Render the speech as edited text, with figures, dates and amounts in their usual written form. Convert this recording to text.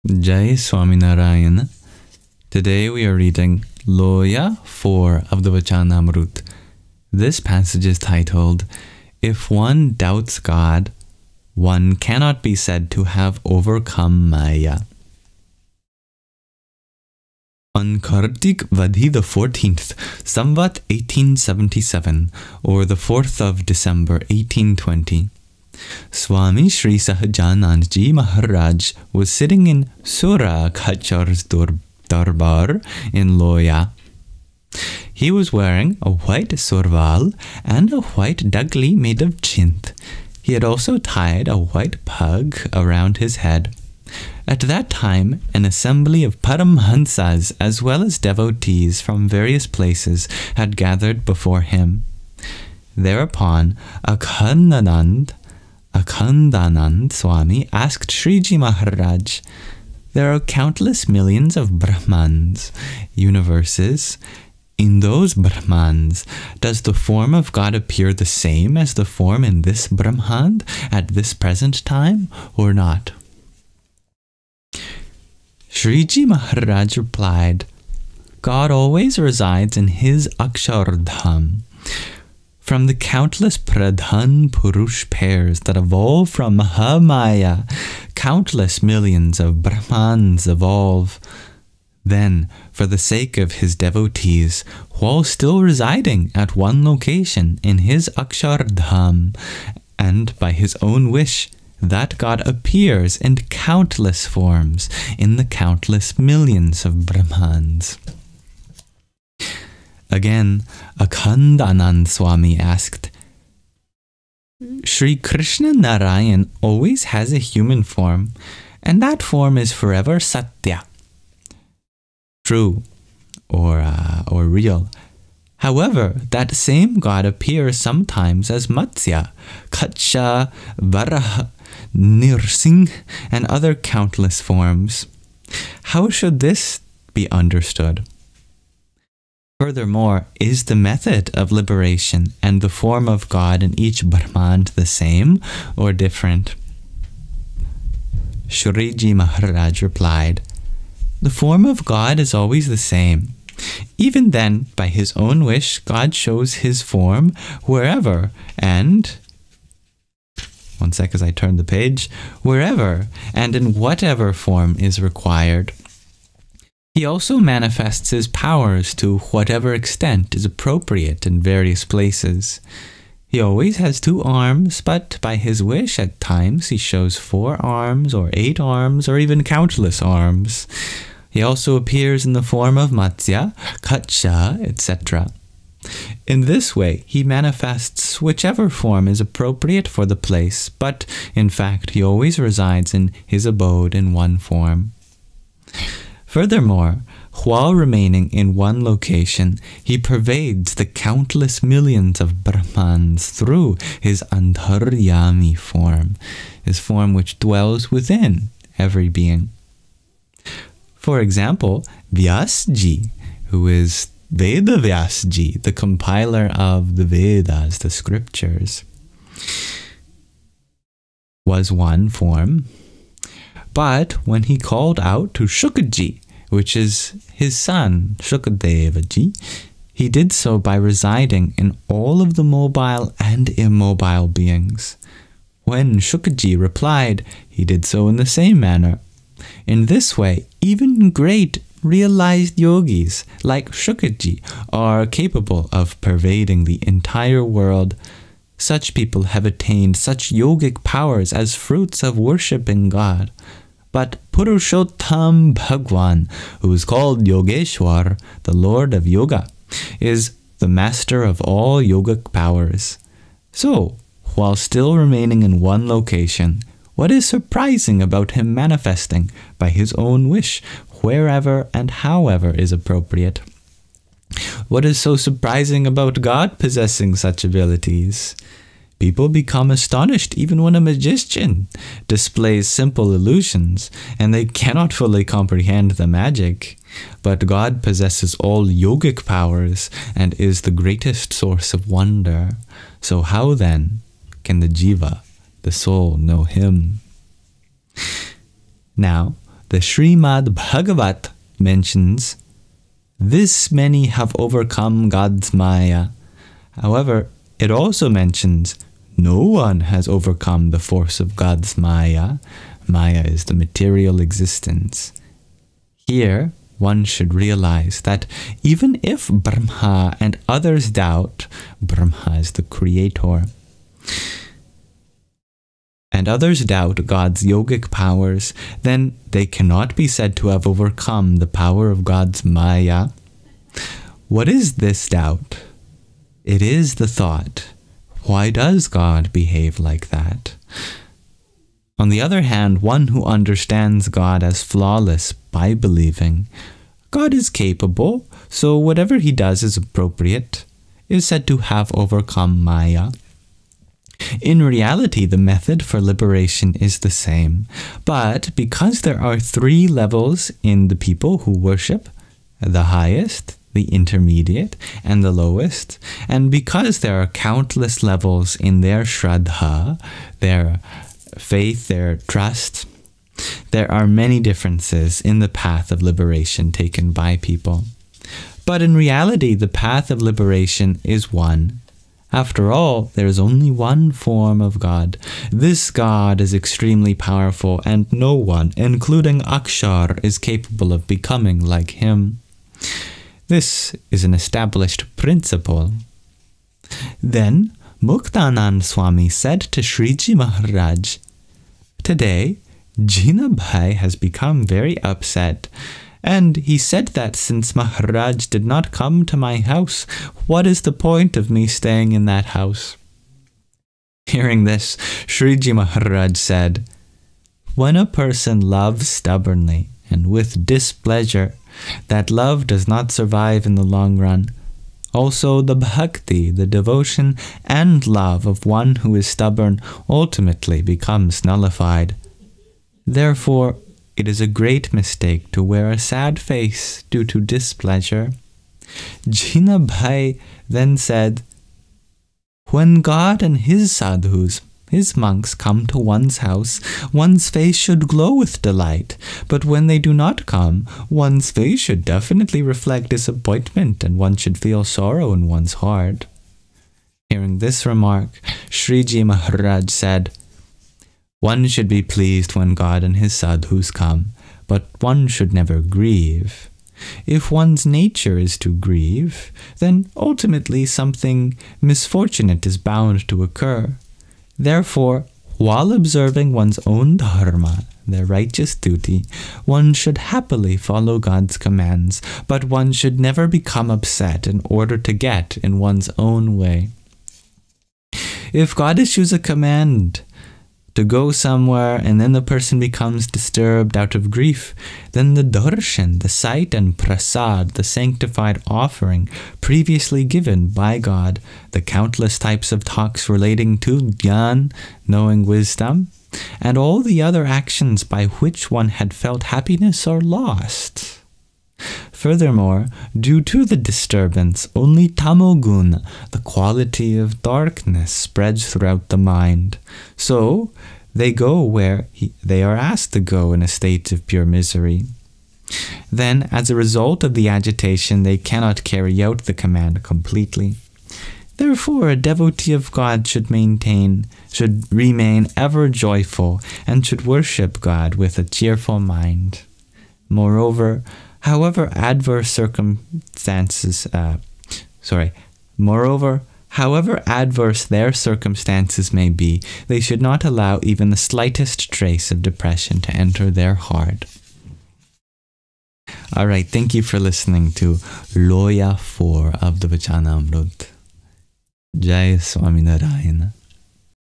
Jai Swaminarayan. Today we are reading Loyā 4 of the Vachanāmrut. This passage is titled, If one doubts God, one cannot be said to have overcome Maya. On Kartik Vadhi the 14th, Samvat 1877, or the 4th of December 1820, Swami Sri Sriji Maharaj was sitting in Sura Akshar's darbar in Loyā. He was wearing a white surval and a white dagli made of chint. He had also tied a white pug around his head. At that time, an assembly of Paramhansas as well as devotees from various places had gathered before him. Thereupon, Akhandanand Swami asked Sriji Maharaj, there are countless millions of Brahmans, universes. In those Brahmans, does the form of God appear the same as the form in this Brahman at this present time, or not? Sriji Maharaj replied, God always resides in his Akshar Dham. From the countless Pradhan Purush pairs that evolve from Mahamaya, countless millions of Brahmans evolve. Then, for the sake of his devotees, while still residing at one location in his Akshar Dham, and by his own wish, that God appears in countless forms in the countless millions of Brahmans. Again, Akhandanand Swami asked, Sri Krishna Narayan always has a human form, and that form is forever Satya, true or real. However, that same God appears sometimes as Matsya, Katsha, Varaha, Nirsing, and other countless forms. How should this be understood? Furthermore, is the method of liberation and the form of God in each Brahman the same or different? Sriji Maharaj replied, the form of God is always the same. Even then, by his own wish, God shows his form wherever and... One sec as I turn the page. Wherever and in whatever form is required. He also manifests his powers to whatever extent is appropriate in various places. He always has 2 arms, but by his wish at times he shows 4 arms or 8 arms or even countless arms. He also appears in the form of Matsya, Katsha, etc. In this way, he manifests whichever form is appropriate for the place, but in fact he always resides in his abode in one form. Furthermore, while remaining in one location, he pervades the countless millions of Brahmans through his Antaryami form, his form which dwells within every being. For example, Vyasji, who is Veda Vyasji, the compiler of the Vedas, the scriptures, was one form. But when he called out to Shukaji, which is his son, Shukadevaji, he did so by residing in all of the mobile and immobile beings. When Shukaji replied, he did so in the same manner. In this way, even great realized yogis like Shukaji are capable of pervading the entire world. Such people have attained such yogic powers as fruits of worshipping God. But Purushottam Bhagwan, who is called Yogeshwar, the Lord of Yoga, is the master of all yogic powers. So, while still remaining in one location, what is surprising about him manifesting by his own wish wherever and however is appropriate? What is so surprising about God possessing such abilities? People become astonished even when a magician displays simple illusions and they cannot fully comprehend the magic. But God possesses all yogic powers and is the greatest source of wonder. So how then can the jiva, the soul, know him? Now, the Srimad Bhagavat mentions, this many have overcome God's Maya. However, it also mentions, no one has overcome the force of God's Maya. Maya is the material existence. Here, one should realize that even if Brahma and others doubt, Brahma is the creator, and others doubt God's yogic powers, then they cannot be said to have overcome the power of God's Maya. What is this doubt? It is the thought, why does God behave like that? On the other hand, one who understands God as flawless by believing, God is capable, so whatever he does is appropriate, is said to have overcome Maya. In reality, the method for liberation is the same, but because there are 3 levels in the people who worship, the highest, the intermediate, and the lowest, and because there are countless levels in their Shraddha, their faith, their trust, there are many differences in the path of liberation taken by people. But in reality, the path of liberation is one. After all, there is only one form of God. This God is extremely powerful, and no one, including Akshar, is capable of becoming like him. This is an established principle. Then, Muktanand Swami said to Sriji Maharaj, today, Jina Bhai has become very upset, and he said that since Maharaj did not come to my house, what is the point of me staying in that house? Hearing this, Sriji Maharaj said, when a person loves stubbornly and with displeasure, that love does not survive in the long run. Also, the bhakti, the devotion and love of one who is stubborn ultimately becomes nullified. Therefore, it is a great mistake to wear a sad face due to displeasure. Jina Bhai then said, when God and his sadhus, his monks, come to one's house, one's face should glow with delight. But when they do not come, one's face should definitely reflect disappointment, and one should feel sorrow in one's heart. Hearing this remark, Sriji Maharaj said, one should be pleased when God and his sadhus come, but one should never grieve. If one's nature is to grieve, then ultimately something misfortunate is bound to occur. Therefore, while observing one's own dharma, their righteous duty, one should happily follow God's commands, but one should never become upset in order to get in one's own way. If God issues a command to go somewhere and then the person becomes disturbed out of grief, then the darshan, the sight, and prasad, the sanctified offering previously given by God, the countless types of talks relating to jnana, knowing wisdom, and all the other actions by which one had felt happiness are lost. Furthermore, due to the disturbance, only tamoguna, the quality of darkness, spreads throughout the mind. So, they go where they are asked to go in a state of pure misery. Then, as a result of the agitation, they cannot carry out the command completely. Therefore, a devotee of God should remain ever joyful and should worship God with a cheerful mind. Moreover, however adverse their circumstances may be, they should not allow even the slightest trace of depression to enter their heart. Alright, thank you for listening to Loyā 4 of the Vachanāmrut. Jai Swaminarayan.